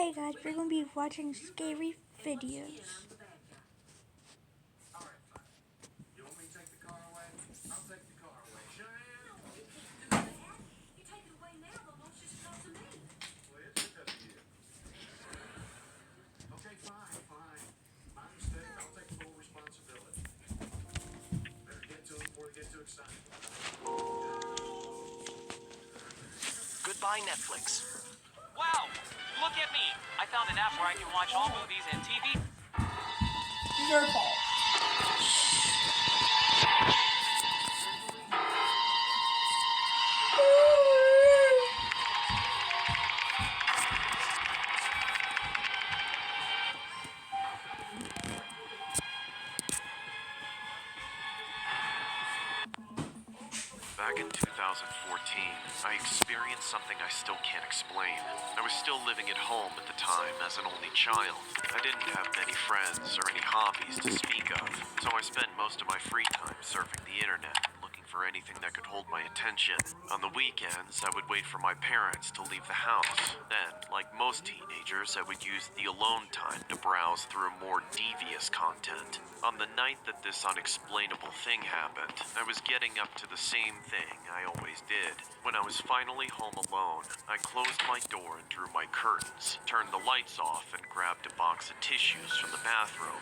Hey guys, we're gonna be watching scary videos. Goodbye, Netflix. Wow! Look at me! I found an app where I can watch all movies and TV. Your fault. Back in 2014, I experienced something I still can't explain. I was still living at home at the time as an only child. I didn't have many friends or any hobbies to speak of, so I spent most of my free time surfing the internet, looking for anything that could hold my attention. On the weekends, I would wait for my parents to leave the house. Then, like most teenagers, I would use the alone time to browse through more devious content. On the night that this unexplainable thing happened, I was getting up to the same thing I always did. When I was finally home alone, I closed my door and drew my curtains, turned the lights off, and grabbed a box of tissues from the bathroom,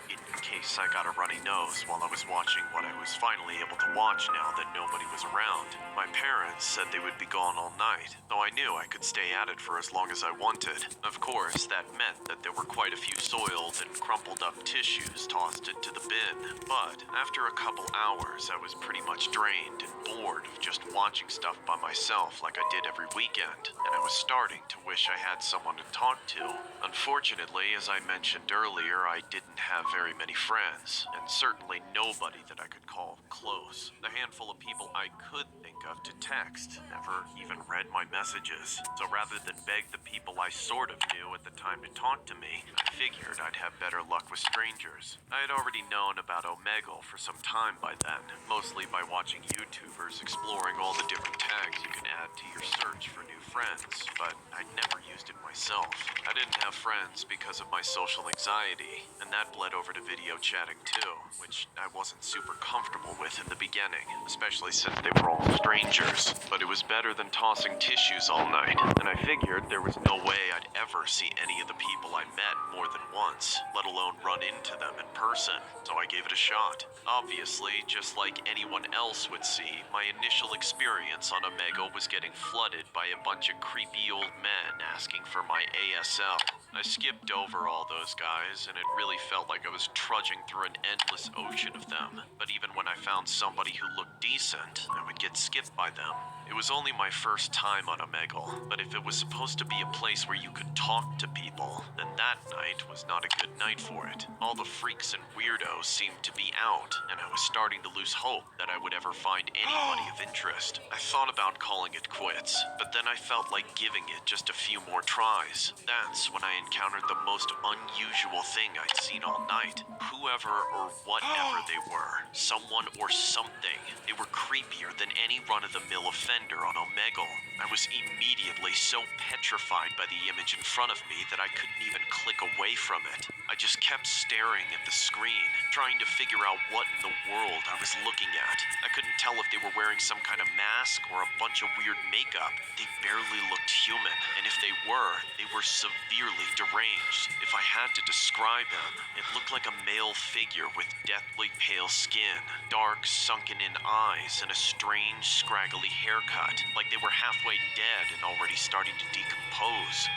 in case I got a runny nose while I was watching what I was finally able to watch now that nobody was around. My parents said they would be gone all night, though I knew I could stay at it for as long as I wanted. Of course, that meant that there were quite a few soiled and crumpled up tissues tossed into the bin, but after a couple hours, I was pretty much drained and bored of just watching stuff by myself like I did every weekend, and I was starting to wish I had someone to talk to. Unfortunately, as I mentioned earlier, I didn't have very many friends, and certainly nobody that I could call close. The handful of people I could think of to text never even read my messages, so rather than beg the people I sort of knew at the time to talk to me, I figured I'd have better luck with strangers. I had already known about Omegle for some time by then, mostly by watching YouTubers exploring all the different tags you can add to your search for new friends, but I'd never used it myself. I didn't have friends because of my social anxiety, and that bled over to video chatting too, which I wasn't super comfortable with in the beginning, especially since they were all strangers. But it was better than tossing tissues all night, and I figured there was no way I'd ever see any of the people I met more than once, let alone run into them in person, so I gave it a shot. Obviously, just like anyone else would see, my initial experience on Omegle was getting flooded by a bunch of creepy old men asking for my ASL. I skipped over all those guys, and it really felt like I was trudging through an endless ocean of them. But even when I found somebody who looked decent, I would get skipped by them. It was only my first time on Omegle, but if it was supposed to be a place where you could talk to people, then that night was not a good night for it. All the freaks and weirdos seemed to be out, and I was starting to lose hope that I would ever find anybody of interest. I thought about calling it quits, but then I felt like giving it just a few more tries. That's when I encountered the most unusual thing I'd seen all night. Whoever or whatever they were, someone or something, they were creepier than any run-of-the-mill offender on Omegle. I was immediately so petrified by the image in front of me that I couldn't even click away from it. I just kept staring at the screen, trying to figure out what in the world I was looking at. I couldn't tell if they were wearing some kind of mask or a bunch of weird makeup. They barely looked human, and if they were severely deranged. If I had to describe them, it looked like a male figure with deathly pale skin, dark, sunken-in eyes, and a strange, scraggly haircut, like they were halfway dead and already starting to decompose.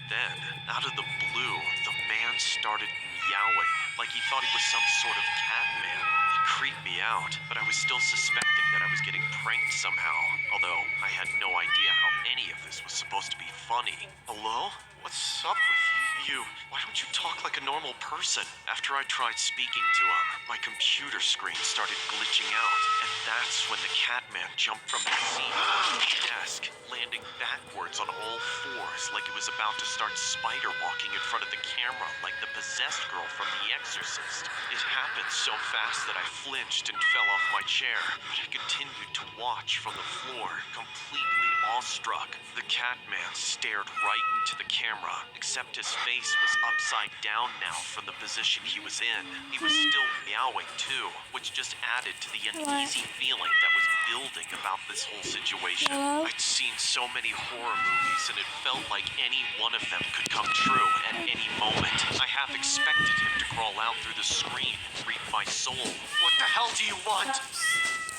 Then, out of the blue, the man started meowing, like he thought he was some sort of cat man. It creeped me out, but I was still suspecting that I was getting pranked somehow, although I had no idea how any of this was supposed to be funny. Hello? What's up with you? Why don't you talk like a normal person? After I tried speaking to him, my computer screen started glitching out, and that's when the Catman jumped from his seat onto the desk, landing backwards on all fours like it was about to start spider walking in front of the camera like the possessed girl from The Exorcist. It happened so fast that I flinched and fell off my chair, but I continued to watch from the floor, completely awestruck. The Catman stared right into the camera, except his face was upside down now from the position he was in. He was still meowing too, which just added to the uneasy feeling that was building about this whole situation. Hello? I'd seen so many horror movies, and it felt like any one of them could come true at any moment. I half expected him to crawl out through the screen and reap my soul. What the hell do you want?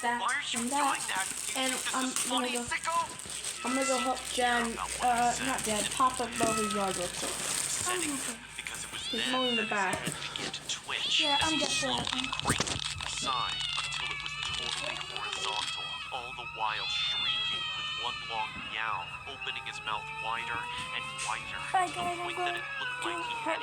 That Why are you and doing that. that? And This I'm is funny, gonna go. sicko! I'm gonna go help Jen. Not Jen. Papa mow his yard real quick. Upsetting, because it was He's then mowing the that back. his head began to twitch Yeah, as I'm he just slowly saying. craned to the side until it was totally horizontal, all the while shrieking with one long meow, opening his mouth wider and wider, Bye, to the guys, I'm point going that it looked like he to had